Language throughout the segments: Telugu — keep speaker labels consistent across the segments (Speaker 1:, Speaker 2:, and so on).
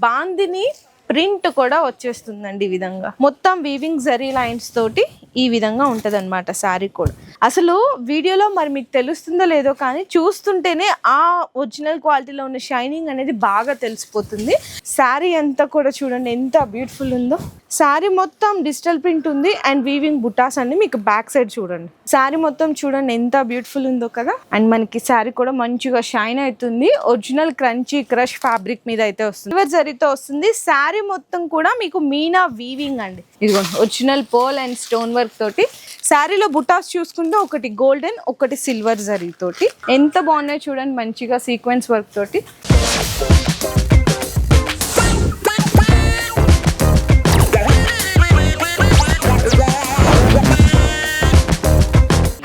Speaker 1: బాందిని ప్రింట్ కూడా వచ్చేస్తుందండి ఈ విధంగా. మొత్తం వీవింగ్ జరీ లైన్స్ తోటి ఈ విధంగా ఉంటది అనమాట శారీ కూడా. అసలు వీడియోలో మరి మీకు తెలుస్తుందో లేదో కానీ చూస్తుంటేనే ఆ ఒరిజినల్ క్వాలిటీలో ఉన్న షైనింగ్ అనేది బాగా తెలిసిపోతుంది. శారీ అంతా కూడా చూడండి ఎంత బ్యూటిఫుల్ ఉందో. శారీ మొత్తం డిజిటల్ ప్రింట్ ఉంది అండ్ వీవింగ్ బుటాస్ అన్ని మీకు బ్యాక్ సైడ్ చూడండి. శారీ మొత్తం చూడండి ఎంత బ్యూటిఫుల్ ఉందో కదా. అండ్ మనకి శారీ కూడా మంచిగా షైన్ అవుతుంది. ఒరిజినల్ క్రంచీ క్రష్ ఫ్యాబ్రిక్ మీద అయితే వస్తుంది, సిల్వర్ జరీతో వస్తుంది. శారీ మొత్తం కూడా మీకు మీనా వీవింగ్ అండి. ఇదిగోండి original pearl and stone work తోటి. శారీలో బుటాస్ చూసుకుంటే ఒకటి గోల్డెన్ ఒకటి సిల్వర్ జరీ తోటి ఎంత బాగున్నాయి చూడండి, మంచిగా సీక్వెన్స్ వర్క్ తోటి.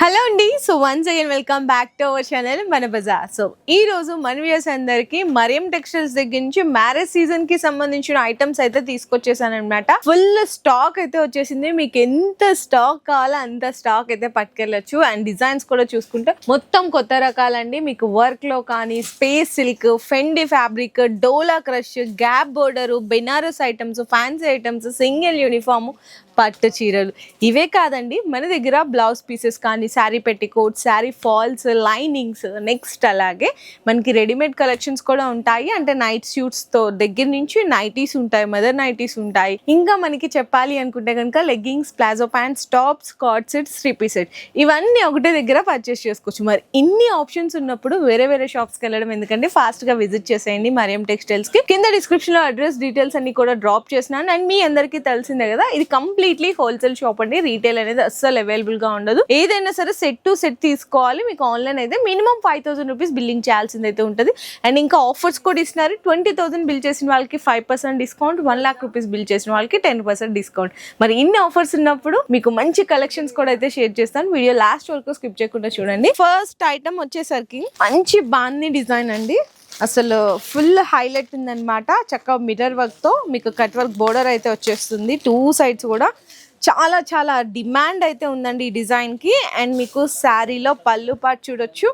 Speaker 1: హలో అండి, so once again welcome back to our channel మన బజార్. సో ఈ రోజు మన వ్యూయర్స్ అందరికి మరియం టెక్స్టైల్స్ దగ్గర నుంచి మ్యారేజ్ సీజన్ కి సంబంధించిన ఐటమ్స్ అయితే తీసుకొచ్చేసాను అనమాట. ఫుల్ స్టాక్ అయితే వచ్చేసింది. మీకు ఎంత స్టాక్ కావాలో అంత స్టాక్ అయితే పట్టుకెళ్ళచ్చు. అండ్ డిజైన్స్ కూడా చూసుకుంటే మొత్తం కొత్త రకాలండి. మీకు వర్క్ లో కానీ స్పేస్ సిల్క్, ఫెండి ఫ్యాబ్రిక్, డోలా crush, gap border, Banaras items, fancy items, single uniform, పట్టు చీరలు, ఇవే కాదండి మన దగ్గర బ్లౌజ్ పీసెస్ కానీ sari petticoat, sari falls, linings, next అలాగే మనకి రెడీమేడ్ కలెక్షన్స్ కూడా ఉంటాయి. అంటే నైట్ సూట్స్ తో దగ్గర నుంచి నైటీస్ ఉంటాయి, మదర్ నైటీస్ ఉంటాయి. ఇంకా మనకి చెప్పాలి అనుకుంటే కనుక leggings, palazzo pants, tops, coord sets, three piece set, ఇవన్నీ ఒకటే దగ్గర పర్చేస్ చేసుకోవచ్చు. మరి ఇన్ని ఆప్షన్స్ ఉన్నప్పుడు వేరే వేరే షాప్స్కి వెళ్ళడం ఎందుకంటే ఫాస్ట్ గా విజిట్ చేసేయండి మరియం టెక్స్టైల్స్ కి. కింద డిస్క్రిప్షన్ లో అడ్రస్ డీటెయిల్స్ అన్ని కూడా డ్రాప్ చేసినాను. అండ్ మీ అందరికీ తెలిసిందే కదా, ఇది కంప్లీట్లీ హోల్సేల్ షాప్ అండి. రీటైల్ అనేది అస్సలు అవైలబుల్ గా ఉండదు. ఏదైనా సరే సెట్ టు సెట్ తీసుకోవాలి. మీకు ఆన్లైన్ అయితే మినిమం 5,000 రూపీస్ బిల్లింగ్ చేయాల్సింది అయితే ఉంటుంది. అండ్ ఇంకా ఆఫర్స్ కూడా ఇస్తున్నారు. 20,000 బిల్ చేసిన వాళ్ళకి 5% డిస్కౌంట్, 1 lakh రూపీస్ బిల్ చేసిన వాళ్ళకి 10% డిస్కౌంట్. మరి ఇన్ని ఆఫర్స్ ఉన్నప్పుడు మీకు మంచి కలెక్షన్స్ కూడా అయితే షేర్ చేస్తాను. వీడియో లాస్ట్ వరకు స్కిప్ చేయకుండా చూడండి. ఫస్ట్ ఐటమ్ వచ్చేసరికి మంచి బాందీ డిజైన్ అండి. అసలు ఫుల్ హైలైట్ ఉందన్నమాట. చక్కగా మిర్రర్ వర్క్ తో మీకు కట్ వర్క్ బోర్డర్ అయితే వచ్చేస్తుంది. 2 సైడ్స్ కూడా చాలా చాలా డిమాండ్ అయితే ఉందండి ఈ డిజైన్ కి. అండ్ మీకు శారీలో పళ్ళు పాటు చూడొచ్చు.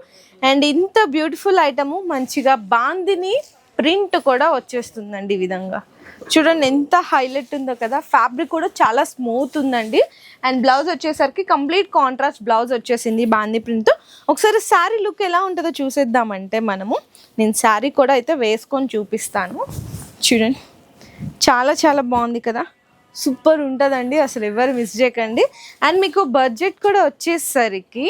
Speaker 1: అండ్ ఇంత బ్యూటిఫుల్ ఐటమ్ మంచిగా బాందిని ప్రింట్ కూడా వచ్చేస్తుందండి ఈ విధంగా. చూడండి ఎంత హైలైట్ ఉందో కదా. ఫ్యాబ్రిక్ కూడా చాలా స్మూత్ ఉందండి. అండ్ బ్లౌజ్ వచ్చేసరికి కంప్లీట్ కాంట్రాస్ట్ బ్లౌజ్ వచ్చేసింది బాందీ ప్రింట్. ఒకసారి శారీ లుక్ ఎలా ఉంటుందో చూసేద్దామంటే నేను శారీ కూడా అయితే వేసుకొని చూపిస్తాను. చూడండి చాలా చాలా బాగుంది కదా, సూపర్ ఉంటుందండి. అసలు ఎవరు మిస్ చేయకండి. అండ్ మీకు బడ్జెట్ కూడా వచ్చేసరికి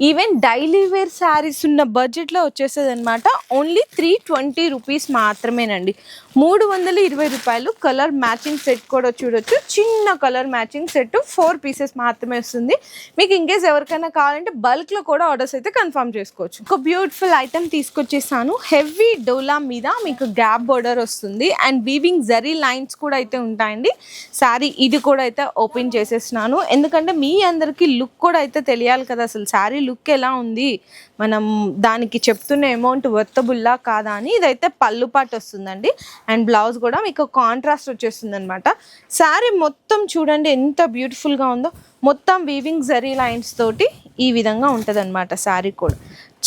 Speaker 1: ఈవెన్ డైలీ వేర్ శారీస్ ఉన్న బడ్జెట్లో వచ్చేస్తుంది అనమాట. ఓన్లీ 320 రూపీస్ మాత్రమేనండి. 320 రూపాయలు. కలర్ మ్యాచింగ్ సెట్ కూడా చూడొచ్చు. చిన్న కలర్ మ్యాచింగ్ సెట్ 4 పీసెస్ మాత్రమే వస్తుంది. మీకు ఇన్కేస్ ఎవరికైనా కావాలంటే బల్క్లో కూడా ఆర్డర్స్ అయితే కన్ఫర్మ్ చేసుకోవచ్చు. ఒక బ్యూటిఫుల్ ఐటమ్ తీసుకొచ్చేసాను. హెవీ డోలా మీద మీకు గ్యాప్ బోర్డర్ వస్తుంది. అండ్ వీవింగ్ జరీ లైన్స్ కూడా అయితే ఉంటాయండి. శారీ ఇది కూడా అయితే ఓపెన్ చేసేస్తున్నాను ఎందుకంటే మీ అందరికీ లుక్ కూడా అయితే తెలియాలి కదా. అసలు శారీ లుక్ ఎలా ఉంది, మనం దానికి చెప్తున్న అమౌంట్ వర్తబుల్లా కాదా అని. ఇదైతే పళ్ళు పాటు వస్తుందండి. అండ్ బ్లౌజ్ కూడా మీకు కాంట్రాస్ట్ వచ్చేస్తుంది అనమాట. శారీ మొత్తం చూడండి ఎంత బ్యూటిఫుల్గా ఉందో. మొత్తం వీవింగ్ జరీ లైన్స్ తోటి ఈ విధంగా ఉంటుంది అనమాట. శారీ కూడా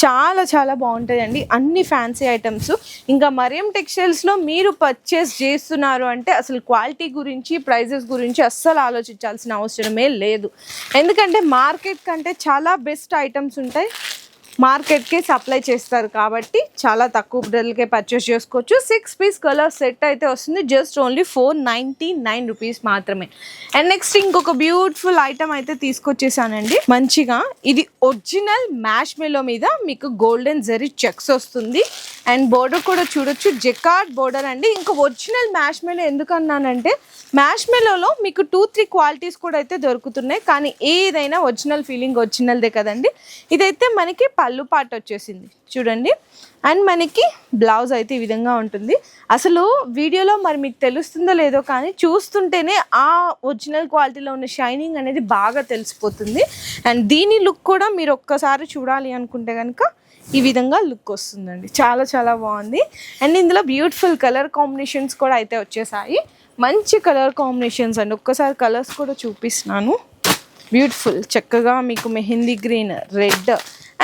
Speaker 1: చాలా చాలా బాగుంటాయండి. అన్ని ఫ్యాన్సీ ఐటమ్స్. ఇంకా మరియం టెక్స్టైల్స్లో మీరు పర్చేస్ చేస్తున్నారు అంటే అసలు క్వాలిటీ గురించి, ప్రైజెస్ గురించి అస్సలు ఆలోచించాల్సిన అవసరమే లేదు. ఎందుకంటే మార్కెట్ కంటే చాలా బెస్ట్ ఐటమ్స్ ఉంటాయి. మార్కెట్కి సప్లై చేస్తారు కాబట్టి చాలా తక్కువ ధరలకే పర్చేస్ చేసుకోవచ్చు. 6 పీస్ కలర్ సెట్ అయితే వస్తుంది. జస్ట్ ఓన్లీ 499 రూపీస్ మాత్రమే. అండ్ నెక్స్ట్ ఇంకొక బ్యూటిఫుల్ ఐటమ్ అయితే తీసుకొచ్చేసానండి. మంచిగా ఇది ఒరిజినల్ మ్యాష్ మెలో మీద మీకు గోల్డెన్ జరీ చెక్స్ వస్తుంది. అండ్ బోర్డర్ కూడా చూడొచ్చు, జెకార్డ్ బోర్డర్ అండి. ఇంకా ఒరిజినల్ మ్యాష్ మెలో ఎందుకన్నానంటే మ్యాష్ మెలోలో మీకు 2-3 క్వాలిటీస్ కూడా అయితే దొరుకుతున్నాయి. కానీ ఏదైనా ఒరిజినల్ ఫీలింగ్ ఒరిజినల్దే కదండి. ఇదైతే మనకి పళ్ళు పాటు వచ్చేసింది చూడండి. అండ్ మనకి బ్లౌజ్ అయితే ఈ విధంగా ఉంటుంది. అసలు వీడియోలో మరి మీకు తెలుస్తుందో లేదో కానీ చూస్తుంటేనే ఆ ఒరిజినల్ క్వాలిటీలో ఉన్న షైనింగ్ అనేది బాగా తెలిసిపోతుంది. అండ్ దీని లుక్ కూడా మీరు ఒక్కసారి చూడాలి అనుకుంటే కనుక ఈ విధంగా లుక్ వస్తుందండి. చాలా చాలా బాగుంది. అండ్ ఇందులో బ్యూటిఫుల్ కలర్ కాంబినేషన్స్ కూడా అయితే వచ్చేసాయి. మంచి కలర్ కాంబినేషన్స్ అండి. ఒక్కసారి కలర్స్ కూడా చూపిస్తున్నాను. బ్యూటిఫుల్ చక్కగా మీకు mehndi green, red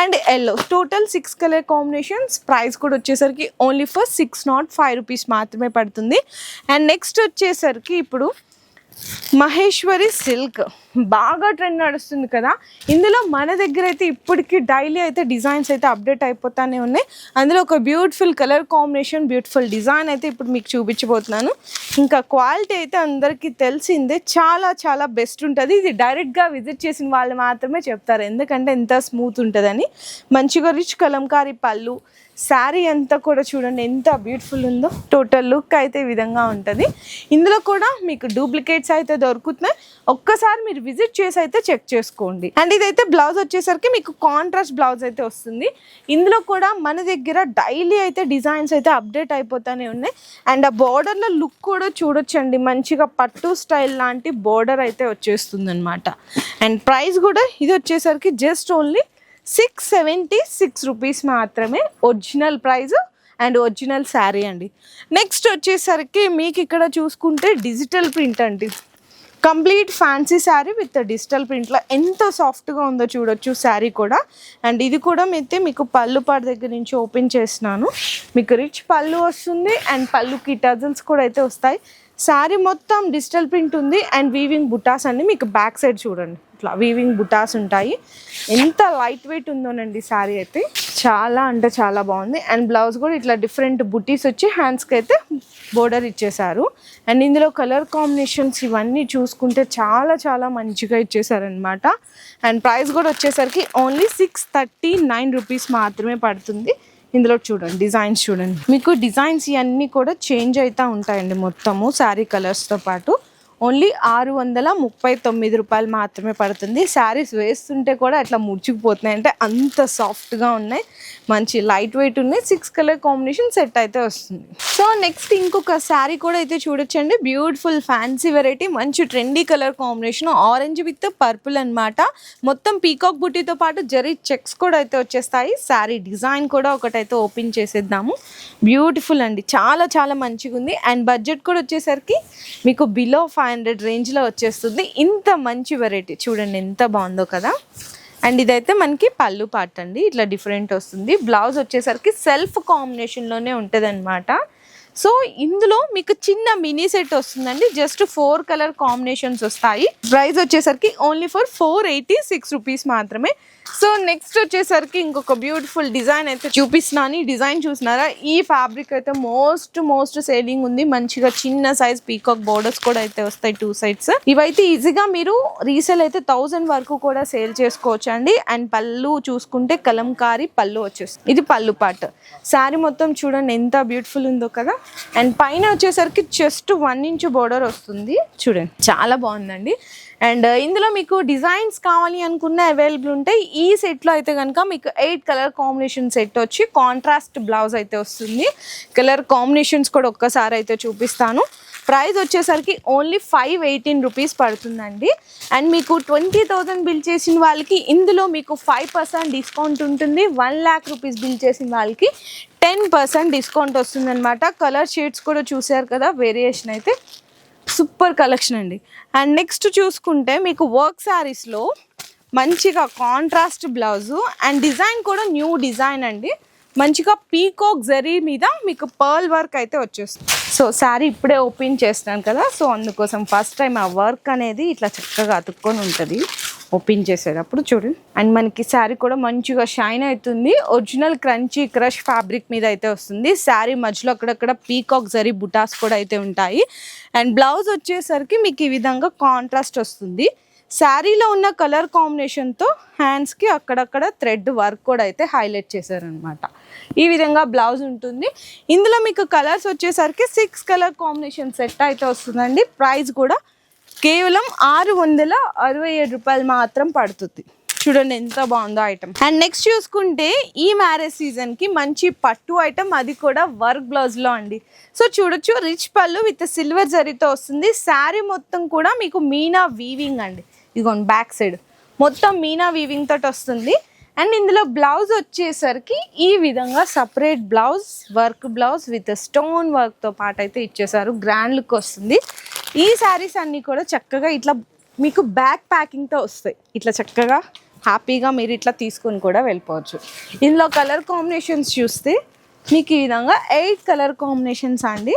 Speaker 1: and yellow. Total 6 colour combinations. Price కూడా వచ్చేసరికి ఓన్లీ ఫర్ 605 రూపీస్ మాత్రమే పడుతుంది. అండ్ నెక్స్ట్ వచ్చేసరికి ఇప్పుడు మహేశ్వరి సిల్క్ బాగా ట్రెండ్ నడుస్తుంది కదా. ఇందులో మన దగ్గర అయితే ఇప్పటికీ డైలీ అయితే డిజైన్స్ అయితే అప్డేట్ అయిపోతానే ఉన్నాయి. అందులో ఒక beautiful colour combination, beautiful design అయితే ఇప్పుడు మీకు చూపించబోతున్నాను. ఇంకా క్వాలిటీ అయితే అందరికీ తెలిసిందే, చాలా చాలా బెస్ట్ ఉంటుంది. ఇది డైరెక్ట్గా విజిట్ చేసిన వాళ్ళు మాత్రమే చెప్తారు, ఎందుకంటే ఎంత స్మూత్ ఉంటుందని. మంచిగా రిచ్ కలంకారీ పళ్ళు, శారీ అంతా కూడా చూడండి ఎంత బ్యూటిఫుల్ ఉందో. టోటల్ లుక్ అయితే ఈ విధంగా ఉంటుంది. ఇందులో కూడా మీకు డూప్లికేట్స్ అయితే దొరుకుతున్నాయి, ఒక్కసారి మీరు విజిట్ చేసి అయితే చెక్ చేసుకోండి. అండ్ ఇదైతే బ్లౌజ్ వచ్చేసరికి మీకు కాంట్రాస్ట్ బ్లౌజ్ అయితే వస్తుంది. ఇందులో కూడా మన దగ్గర డైలీ అయితే డిజైన్స్ అయితే అప్డేట్ అయిపోతూనే ఉన్నాయి. అండ్ ఆ బోర్డర్లో లుక్ కూడా చూడొచ్చండి, మంచిగా పట్టు స్టైల్ లాంటి బోర్డర్ అయితే వచ్చేస్తుంది అనమాట. అండ్ ప్రైస్ కూడా ఇది వచ్చేసరికి జస్ట్ ఓన్లీ 676 రూపీస్ మాత్రమే original price and original sari అండి. నెక్స్ట్ వచ్చేసరికి మీకు ఇక్కడ చూసుకుంటే డిజిటల్ ప్రింట్ అండి. Complete fancy sari with digital ప్రింట్లో ఎంత సాఫ్ట్గా ఉందో చూడొచ్చు శారీ కూడా. అండ్ ఇది కూడా అయితే మీకు పళ్ళు పాటు దగ్గర నుంచి ఓపెన్ చేసినాను. మీకు రిచ్ పళ్ళు వస్తుంది అండ్ పళ్ళుకి టజల్స్ కూడా అయితే వస్తాయి. శారీ మొత్తం డిజిటల్ ప్రింట్ ఉంది అండ్ వీవింగ్ బుటాస్ అన్ని మీకు బ్యాక్ సైడ్ చూడండి, ఇట్లా వీవింగ్ బుటాస్ ఉంటాయి. ఎంత లైట్ వెయిట్ ఉందోనండి శారీ అయితే, చాలా అంటే చాలా బాగుంది. అండ్ బ్లౌజ్ కూడా ఇట్లా డిఫరెంట్ బుటీస్ వచ్చి హ్యాండ్స్కి అయితే బోర్డర్ ఇచ్చేసారు. అండ్ ఇందులో కలర్ కాంబినేషన్స్ ఇవన్నీ చూసుకుంటే చాలా చాలా మంచిగా ఇచ్చేసారనమాట. అండ్ ప్రైస్ కూడా వచ్చేసరికి ఓన్లీ 639 రూపీస్ మాత్రమే పడుతుంది. ఇందులో చూడండి డిజైన్స్ చూడండి, మీకు డిజైన్స్ ఇవన్నీ కూడా చేంజ్ అవుతూ ఉంటాయండి మొత్తము శారీ కలర్స్తో పాటు. ఓన్లీ 639 రూపాయలు మాత్రమే పడుతుంది. శారీస్ వేస్తుంటే కూడా అట్లా ముడుచుకుపోతున్నాయి, అంటే అంత సాఫ్ట్గా ఉన్నాయి, మంచి లైట్ వెయిట్ ఉన్నాయి. 6 కలర్ కాంబినేషన్ సెట్ అయితే వస్తుంది. సో నెక్స్ట్ ఇంకొక శారీ కూడా అయితే చూడొచ్చండి, బ్యూటిఫుల్ ఫ్యాన్సీ వెరైటీ, మంచి trendy colour combination, orange with purple అనమాట. మొత్తం పీకాక్ బుట్టీతో పాటు జరీ చెక్స్ కూడా అయితే వచ్చేస్తాయి. శారీ డిజైన్ కూడా ఒకటైతే ఓపెన్ చేసేద్దాము. బ్యూటిఫుల్ అండి, చాలా చాలా మంచిగా ఉంది. అండ్ బడ్జెట్ కూడా వచ్చేసరికి మీకు బిలో 500 రేంజ్లో వచ్చేస్తుంది. ఇంత మంచి వెరైటీ చూడండి ఎంత బాగుందో కదా. అండ్ ఇదైతే మనకి పళ్ళు పార్ట్ అండి, ఇట్లా డిఫరెంట్ వస్తుంది. బ్లౌజ్ వచ్చేసరికి సెల్ఫ్ కాంబినేషన్లోనే ఉంటుంది అనమాట. సో ఇందులో మీకు చిన్న మినీ సెట్ వస్తుందండి, జస్ట్ 4 కలర్ కాంబినేషన్స్ వస్తాయి. ప్రైస్ వచ్చేసరికి ఓన్లీ ఫర్ 486 రూపీస్ మాత్రమే. సో నెక్స్ట్ వచ్చేసరికి ఇంకొక బ్యూటిఫుల్ డిజైన్ అయితే చూపిస్తున్నాను. ఈ డిజైన్ చూసినారా, ఈ ఫ్యాబ్రిక్ అయితే మోస్ట్ సేలింగ్ ఉంది. మంచిగా చిన్న సైజ్ పీకాక్ బోర్డర్స్ కూడా అయితే వస్తాయి 2 సైడ్స్. ఇవైతే ఈజీగా మీరు రీసేల్ అయితే 1000 వరకు కూడా సేల్ చేసుకోవచ్చు అండి. అండ్ పళ్ళు చూసుకుంటే కలంకారీ పళ్ళు వచ్చేస్తుంది, ఇది పళ్ళు పార్ట్. శారీ మొత్తం చూడండి ఎంత బ్యూటిఫుల్ ఉందో కదా. అండ్ పైన వచ్చేసరికి జస్ట్ 1 ఇంచ్ బోర్డర్ వస్తుంది చూడండి, చాలా బాగుందండి. అండ్ ఇందులో మీకు డిజైన్స్ కావాలి అనుకున్న అవైలబుల్ ఉంటాయి. ఈ సెట్లో అయితే కనుక మీకు 8 కలర్ కాంబినేషన్ సెట్ వచ్చి కాంట్రాస్ట్ బ్లౌజ్ అయితే వస్తుంది. కలర్ కాంబినేషన్స్ కూడా ఒక్కసారి అయితే చూపిస్తాను. ప్రైస్ వచ్చేసరికి ఓన్లీ 518 రూపీస్ పడుతుందండి. అండ్ మీకు 20,000 బిల్ చేసిన వాళ్ళకి ఇందులో మీకు 5% డిస్కౌంట్ ఉంటుంది. 1 lakh రూపీస్ బిల్ చేసిన వాళ్ళకి 10% డిస్కౌంట్ వస్తుంది అనమాట. కలర్ షేడ్స్ కూడా చూసారు కదా, వేరియేషన్ అయితే సూపర్ కలెక్షన్ అండి. అండ్ నెక్స్ట్ చూసుకుంటే మీకు వర్క్ శారీస్లో మంచిగా కాంట్రాస్ట్ బ్లౌజు అండ్ డిజైన్ కూడా న్యూ డిజైన్ అండి. మంచిగా పీకాక్ జరీ మీద మీకు పర్ల్ వర్క్ అయితే వచ్చేస్తుంది. సో శారీ ఇప్పుడే ఓపెన్ చేస్తున్నాను కదా, సో అందుకోసం ఫస్ట్ టైం ఆ వర్క్ అనేది ఇట్లా చక్కగా అతుక్కొని ఉంటుంది ఓపెన్ చేసేటప్పుడు చూడండి. అండ్ మనకి శారీ కూడా మంచిగా షైన్ అవుతుంది. ఒరిజినల్ క్రంచీ క్రష్ ఫ్యాబ్రిక్ మీద అయితే వస్తుంది. శారీ మధ్యలో అక్కడక్కడ పీకాక్ జరీ బుటాస్ కూడా అయితే ఉంటాయి. అండ్ బ్లౌజ్ వచ్చేసరికి మీకు ఈ విధంగా కాంట్రాస్ట్ వస్తుంది. శారీలో ఉన్న కలర్ కాంబినేషన్తో హ్యాండ్స్కి అక్కడక్కడ థ్రెడ్ వర్క్ కూడా అయితే హైలైట్ చేశారనమాట. ఈ విధంగా బ్లౌజ్ ఉంటుంది. ఇందులో మీకు కలర్స్ వచ్చేసరికి 6 కలర్ కాంబినేషన్ సెట్ అయితే వస్తుందండి. ప్రైస్ కూడా కేవలం 667 రూపాయలు మాత్రం పడుతుంది. చూడండి ఎంత బాగుందో ఐటమ్. అండ్ నెక్స్ట్ చూసుకుంటే ఈ మ్యారేజ్ సీజన్కి మంచి పట్టు ఐటమ్, అది కూడా వర్క్ బ్లౌజ్లో అండి. సో చూడొచ్చు, రిచ్ పళ్ళు విత్ సిల్వర్ జరీతో వస్తుంది. శారీ మొత్తం కూడా మీకు మీనా వీవింగ్ అండి, ఇదిగోండి బ్యాక్ సైడ్ మొత్తం మీనా వీవింగ్ తోటి వస్తుంది. అండ్ ఇందులో బ్లౌజ్ వచ్చేసరికి ఈ విధంగా separate blouse, work blouse with stone వర్క్తో పాటు అయితే ఇచ్చేసారు. గ్రాండ్ లుక్ వస్తుంది. ఈ శారీస్ అన్నీ కూడా చక్కగా ఇట్లా మీకు బ్యాక్ ప్యాకింగ్తో వస్తాయి. ఇట్లా చక్కగా హ్యాపీగా మీరు ఇట్లా తీసుకొని కూడా వెళ్ళిపోవచ్చు. ఇందులో కలర్ కాంబినేషన్స్ చూస్తే మీకు ఈ విధంగా 8 కలర్ కాంబినేషన్స్ అండి.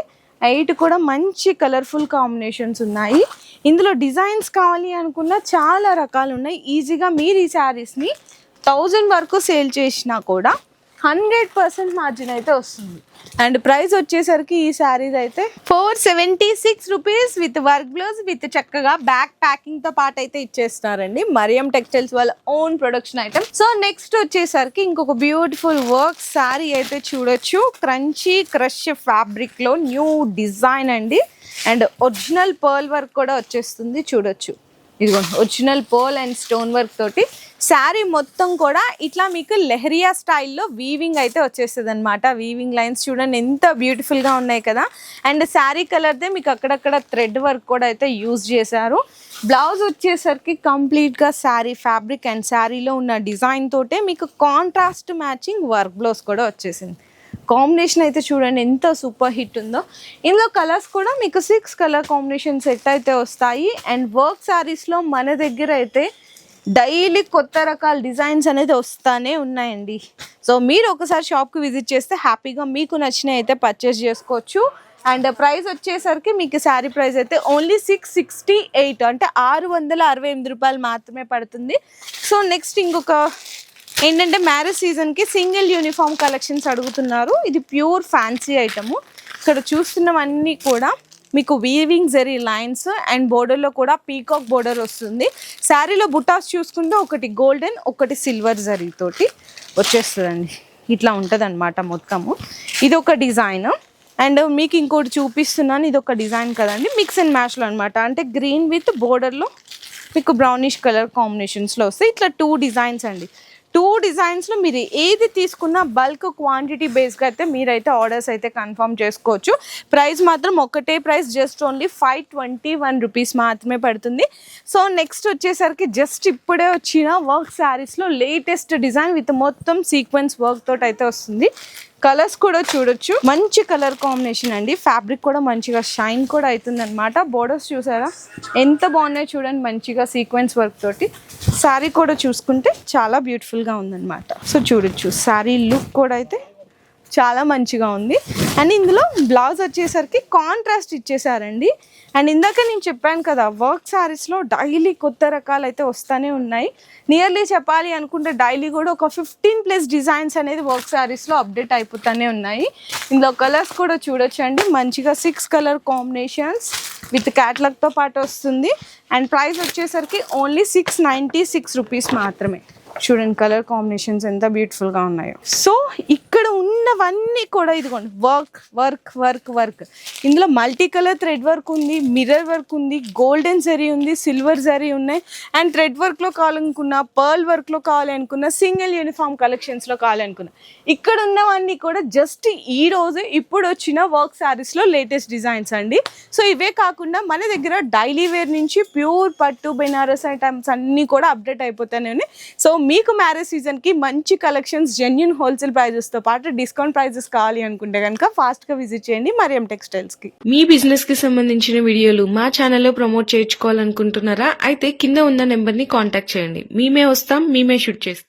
Speaker 1: 8 కూడా మంచి కలర్ఫుల్ కాంబినేషన్స్ ఉన్నాయి. ఇందులో డిజైన్స్ కావాలి అనుకున్న చాలా రకాలు ఉన్నాయి. ఈజీగా మీరు ఈ శారీస్ని 1000 వరకు సేల్ చేసినా కూడా 100% మార్జిన్ అయితే వస్తుంది. అండ్ ప్రైస్ వచ్చేసరికి ఈ శారీస్ అయితే 476 rupees with work blouse with చక్కగా బ్యాక్ ప్యాకింగ్ తో పాటు అయితే ఇచ్చేస్తారండి. మరియం టెక్స్టైల్స్ వాళ్ళ own production item. So next వచ్చేసరికి ఇంకొక బ్యూటిఫుల్ వర్క్ శారీ అయితే చూడొచ్చు. క్రంచీ క్రష్ ఫ్యాబ్రిక్ లో న్యూ డిజైన్ అండి. అండ్ ఒరిజినల్ పర్ల్ వర్క్ కూడా వచ్చేస్తుంది చూడొచ్చు. ఇదిగోండి original pearl and stone work తోటి శారీ మొత్తం కూడా ఇట్లా మీకు లెహరియా స్టైల్లో వీవింగ్ అయితే వచ్చేస్తుంది అనమాట. వీవింగ్ లైన్స్ చూడండి ఎంత బ్యూటిఫుల్గా ఉన్నాయి కదా. అండ్ శారీ కలర్దే మీకు అక్కడక్కడ థ్రెడ్ వర్క్ కూడా అయితే యూజ్ చేశారు. బ్లౌజ్ వచ్చేసరికి కంప్లీట్గా శారీ ఫ్యాబ్రిక్ అండ్ శారీలో ఉన్న డిజైన్ తోటే మీకు కాంట్రాస్ట్ మ్యాచింగ్ వర్క్ బ్లౌజ్ కూడా వచ్చేసింది. కాంబినేషన్ అయితే చూడండి ఎంత సూపర్ హిట్ ఉందో. ఇందులో కలర్స్ కూడా మీకు 6 కలర్ కాంబినేషన్ సెట్ అయితే వస్తాయి. అండ్ వర్క్ శారీస్లో మన దగ్గర అయితే డైలీ కొత్త రకాల డిజైన్స్ అనేది వస్తానే ఉన్నాయండి. సో మీరు ఒకసారి షాప్కి విజిట్ చేస్తే హ్యాపీగా మీకు నచ్చినవి అయితే పర్చేస్ చేసుకోవచ్చు. అండ్ ప్రైస్ వచ్చేసరికి మీకు శారీ ప్రైస్ అయితే ఓన్లీ 668 అంటే 668 రూపాయలు మాత్రమే పడుతుంది. సో నెక్స్ట్ ఇంకొక ఏంటంటే మ్యారేజ్ సీజన్కి సింగిల్ యూనిఫామ్ కలెక్షన్స్ అడుగుతున్నారు. ఇది ప్యూర్ ఫ్యాన్సీ ఐటము. ఇక్కడ చూస్తున్నవన్నీ కూడా మీకు వీవింగ్ జరీ లైన్స్ అండ్ బోర్డర్లో కూడా పీకాక్ బోర్డర్ వస్తుంది. శారీలో బుటాస్ చూసుకుంటే ఒకటి గోల్డెన్ ఒకటి సిల్వర్ జరీ తోటి వచ్చేస్తుందండి. ఇట్లా ఉంటుంది అనమాట మొత్తము. ఇది ఒక డిజైన్. అండ్ మీకు ఇంకోటి చూపిస్తున్నాను. ఇది ఒక డిజైన్ కదండి, మిక్స్ అండ్ మ్యాచ్లో అనమాట. అంటే గ్రీన్ విత్ బోర్డర్లో మీకు బ్రౌనిష్ కలర్ కాంబినేషన్స్లో వస్తాయి. ఇట్లా 2 డిజైన్స్ అండి. 2 డిజైన్స్లో మీరు ఏది తీసుకున్నా బల్క్ క్వాంటిటీ బేస్గా అయితే మీరైతే ఆర్డర్స్ అయితే కన్ఫర్మ్ చేసుకోవచ్చు. ప్రైస్ మాత్రం ఒకటే ప్రైస్, జస్ట్ ఓన్లీ 521 రూపీస్ మాత్రమే పడుతుంది. సో నెక్స్ట్ వచ్చేసరికి జస్ట్ ఇప్పుడే వచ్చిన వర్క్ శారీస్లో లేటెస్ట్ డిజైన్ విత్ మొత్తం సీక్వెన్స్ వర్క్ తోటి అయితే వస్తుంది. కలర్స్ కూడా చూడొచ్చు, మంచి కలర్ కాంబినేషన్ అండి. ఫ్యాబ్రిక్ కూడా మంచిగా షైన్ కూడా అవుతుంది అనమాట. బోర్డర్స్ చూసారా ఎంత బాగున్నాయి చూడండి, మంచిగా సీక్వెన్స్ వర్క్ తోటి. శారీ కూడా చూసుకుంటే చాలా బ్యూటిఫుల్గా ఉందన్నమాట. సో చూడొచ్చు శారీ లుక్ కూడా అయితే చాలా మంచిగా ఉంది. అండ్ ఇందులో బ్లౌజ్ వచ్చేసరికి కాంట్రాస్ట్ ఇచ్చేసారండి. అండ్ ఇందాక నేను చెప్పాను కదా వర్క్ శారీస్లో డైలీ కొత్త రకాలు అయితే వస్తూనే ఉన్నాయి. నియర్లీ చెప్పాలి అనుకుంటే డైలీ కూడా ఒక 15+ డిజైన్స్ అనేది వర్క్ శారీస్లో అప్డేట్ అయిపోతూనే ఉన్నాయి. ఇందులో కలర్స్ కూడా చూడొచ్చండి, మంచిగా 6 కలర్ కాంబినేషన్స్ విత్ క్యాటలాగ్తో పాటు వస్తుంది. అండ్ ప్రైస్ వచ్చేసరికి ఓన్లీ 696 రూపీస్ మాత్రమే. చూడండి కలర్ కాంబినేషన్స్ ఎంత బ్యూటిఫుల్గా ఉన్నాయో. సో ఇక్కడ ఉన్నవన్నీ కూడా ఇదిగోండి వర్క్ వర్క్ వర్క్ వర్క్. ఇందులో మల్టీ కలర్ థ్రెడ్ వర్క్ ఉంది, మిర్రర్ వర్క్ ఉంది, గోల్డెన్ జరీ ఉంది, సిల్వర్ జరీ ఉన్నాయి. అండ్ థ్రెడ్ వర్క్లో కావాలనుకున్న, పర్ల్ వర్క్లో కావాలి అనుకున్న, సింగిల్ యూనిఫామ్ కలెక్షన్స్లో కావాలి అనుకున్న, ఇక్కడ ఉన్నవన్నీ కూడా జస్ట్ ఈ రోజు ఇప్పుడు వచ్చిన వర్క్ శారీస్లో లేటెస్ట్ డిజైన్స్ అండి. సో ఇవే కాకుండా మన దగ్గర డైలీ వేర్ నుంచి ప్యూర్ పట్టు బెనారస్ ఐటమ్స్ అన్నీ కూడా అప్డేట్ అయిపోతానే ఉన్నాయి. సో మీకు మ్యారేజ్ సీజన్కి మంచి కలెక్షన్స్ జెన్యూన్ హోల్సేల్ ప్రైజెస్తో పాటు డిస్కౌంట్ ప్రైజెస్ కావాలి అనుకుంటే కనుక ఫాస్ట్గా విజిట్ చేయండి మరియం టెక్స్టైల్స్కి.
Speaker 2: మీ బిజినెస్కి సంబంధించిన వీడియోలు మా ఛానల్లో ప్రమోట్ చేయించుకోవాలనుకుంటున్నారా? అయితే కింద ఉన్న నెంబర్ని కాంటాక్ట్ చేయండి. మేమే వస్తాం, మేమే షూట్ చేస్తాం.